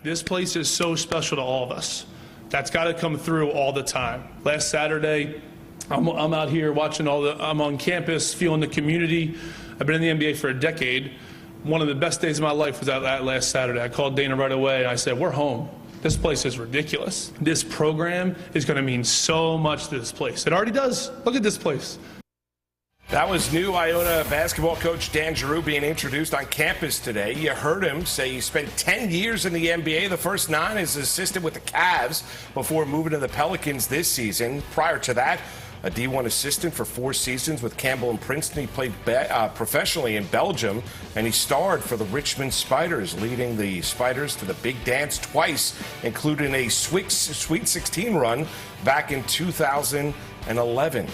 This place is so special to all of us. That's got to come through all the time. Last Saturday, I'm out here watching I'm on campus, feeling the community. I've been in the NBA for a decade. One of the best days of my life was that last Saturday. I called Dana right away and I said, we're home. This place is ridiculous. This program is going to mean so much to this place. It already does. Look at this place. That was new Iona basketball coach Dan Geriot being introduced on campus today. You heard him say he spent 10 years in the NBA, the first 9 as an assistant with the Cavs before moving to the Pelicans this season. Prior to that, a D1 assistant for 4 seasons with Campbell and Princeton. He played professionally in Belgium, and he starred for the Richmond Spiders, leading the Spiders to the Big Dance twice, including a Sweet 16 run back in 2011.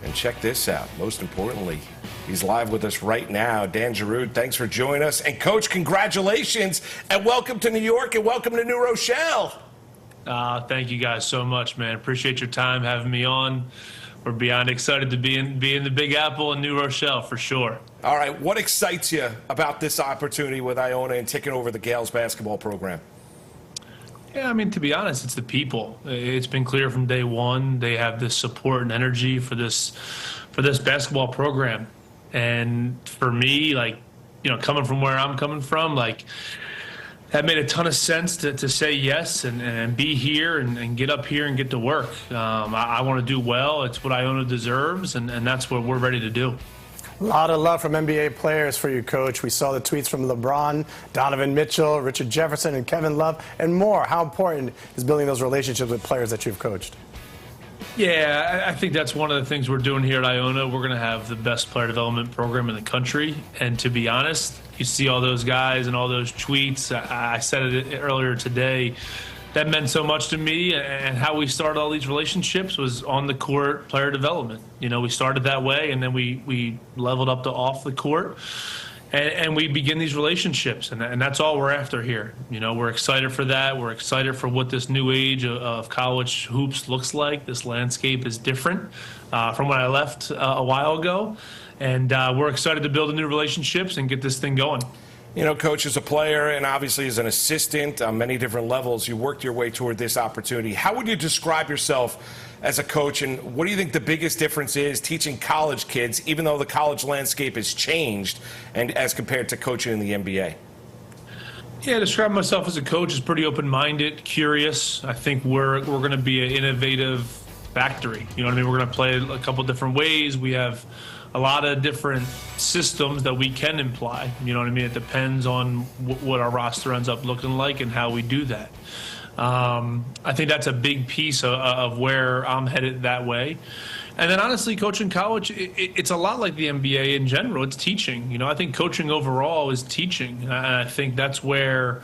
And check this out. Most importantly, he's live with us right now. Dan Geriot, thanks for joining us. And, Coach, congratulations, and welcome to New York, and welcome to New Rochelle. Thank you guys so much, man. Appreciate your time having me on. We're beyond excited to be in the Big Apple in New Rochelle, for sure. All right, what excites you about this opportunity with Iona and taking over the Gales basketball program? Yeah, I mean, to be honest, it's the people. It's been clear from day one they have this support and energy for this basketball program. And for me, like, you know, coming from where I'm coming from, like, that made a ton of sense to say yes and be here and get up here and get to work. I want to do well. It's what Iona deserves, and that's what we're ready to do. A lot of love from NBA players for you, Coach. We saw the tweets from LeBron, Donovan Mitchell, Richard Jefferson, and Kevin Love, and more. How important is building those relationships with players that you've coached? Yeah, I think that's one of the things we're doing here at Iona. We're going to have the best player development program in the country. And to be honest, you see all those guys and all those tweets. I said it earlier today. That meant so much to me, and how we started all these relationships was on the court player development. You know, we started that way, and then we leveled up to off the court, and we begin these relationships, and that's all we're after here. You know, we're excited for that. We're excited for what this new age of college hoops looks like. This landscape is different from when I left a while ago, and we're excited to build new relationships and get this thing going. You know, Coach, as a player and obviously as an assistant on many different levels, you worked your way toward this opportunity. How would you describe yourself as a coach, and what do you think the biggest difference is teaching college kids, even though the college landscape has changed, and as compared to coaching in the NBA? Yeah, describe myself as a coach is pretty open-minded, curious. I think we're going to be an innovative factory. You know what I mean? We're going to play a couple different ways. We have a lot of different systems that we can imply. You know what I mean? It depends on what our roster ends up looking like and how we do that. I think that's a big piece of where I'm headed that way. And then honestly, coaching college, it's a lot like the NBA in general. It's teaching. You know, I think coaching overall is teaching. And I think that's where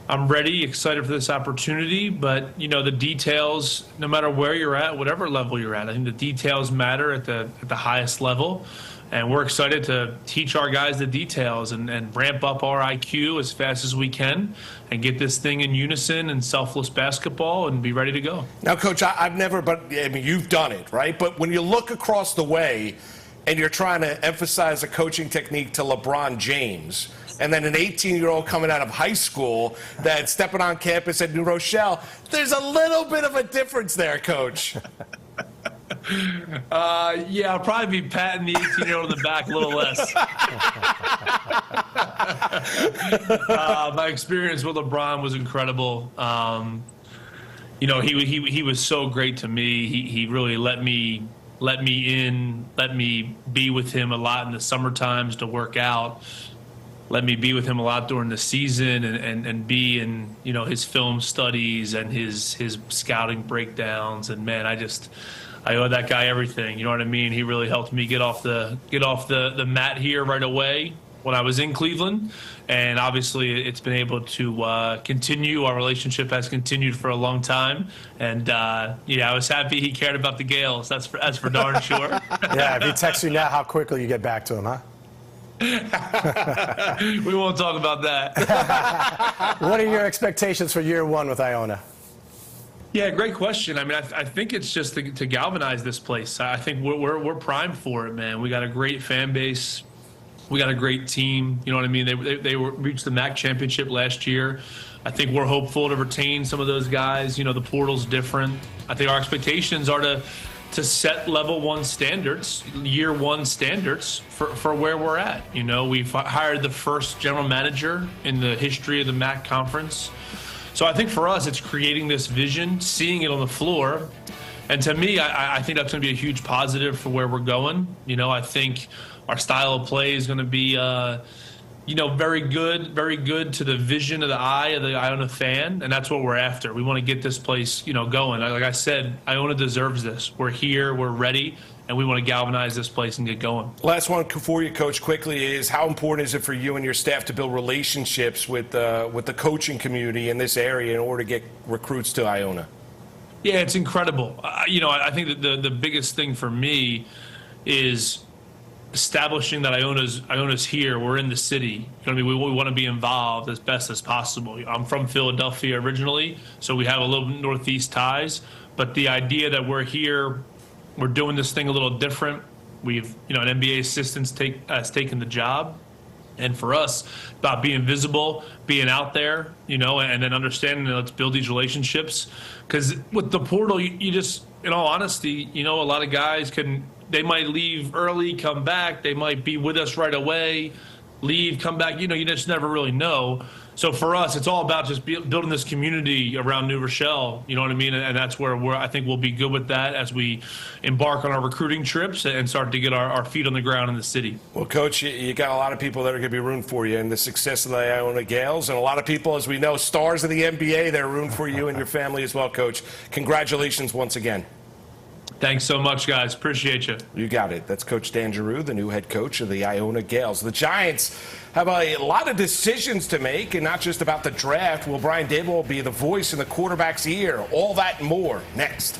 I'm ready, excited for this opportunity, but, you know, the details, no matter where you're at, whatever level you're at, I think the details matter at the highest level, and we're excited to teach our guys the details and ramp up our IQ as fast as we can and get this thing in unison and selfless basketball and be ready to go. Now, Coach, I've never, but I mean, you've done it, right? But when you look across the way and you're trying to emphasize a coaching technique to LeBron James, and then an 18-year-old coming out of high school that's stepping on campus at New Rochelle, there's a little bit of a difference there, Coach. Yeah, I'll probably be patting the 18-year-old in the back a little less. My experience with LeBron was incredible. You know, he was so great to me. He really let me in, let me be with him a lot in the summer times to work out. Let me be with him a lot during the season and be in, you know, his film studies and his scouting breakdowns. And man, I owe that guy everything. You know what I mean? He really helped me get off the mat here right away when I was in Cleveland. And obviously it's been able to continue. Our relationship has continued for a long time. And yeah, I was happy he cared about the Gales. That's for darn sure. Yeah, if he texts you now, how quickly you get back to him, huh? We won't talk about that. What are your expectations for year one with Iona? Yeah, great question. I mean, I think it's just to galvanize this place. I think we're primed for it, man. We got a great fan base. We got a great team. You know what I mean? They reached the MAC championship last year. I think we're hopeful to retain some of those guys. You know, the portal's different. I think our expectations are to set level one standards, year one standards for where we're at. You know, we've hired the first general manager in the history of the MAC conference. So I think for us, it's creating this vision, seeing it on the floor. And to me, I think that's going to be a huge positive for where we're going. You know, I think our style of play is going to be, you know, very good to the vision of the eye of the Iona fan, and that's what we're after. We want to get this place, you know, going. Like I said, Iona deserves this. We're here, we're ready, and we want to galvanize this place and get going. Last one for you, Coach, quickly is how important is it for you and your staff to build relationships with the coaching community in this area in order to get recruits to Iona? Yeah, it's incredible. You know, I think that the biggest thing for me is establishing that Iona's here. We're in the city. You know what I mean? We want to be involved as best as possible. I'm from Philadelphia originally, so we have a little Northeast ties. But the idea that we're here, we're doing this thing a little different. We've, you know, an NBA assistant has taken the job. And for us, about being visible, being out there, you know, and then understanding that let's build these relationships. Because with the portal, you just, in all honesty, you know, a lot of guys they might leave early, come back. They might be with us right away, leave, come back. You know, you just never really know. So for us, it's all about just building this community around New Rochelle. You know what I mean? And that's where I think we'll be good with that as we embark on our recruiting trips and start to get our feet on the ground in the city. Well, Coach, you got a lot of people that are going to be rooting for you and the success of the Iona Gales, and a lot of people, as we know, stars of the NBA, they're rooting for you and your family as well, Coach. Congratulations once again. Thanks so much, guys. Appreciate you. You got it. That's Coach Dan Giroux, the new head coach of the Iona Gales. The Giants have a lot of decisions to make, and not just about the draft. Will Brian Daboll be the voice in the quarterback's ear? All that and more next.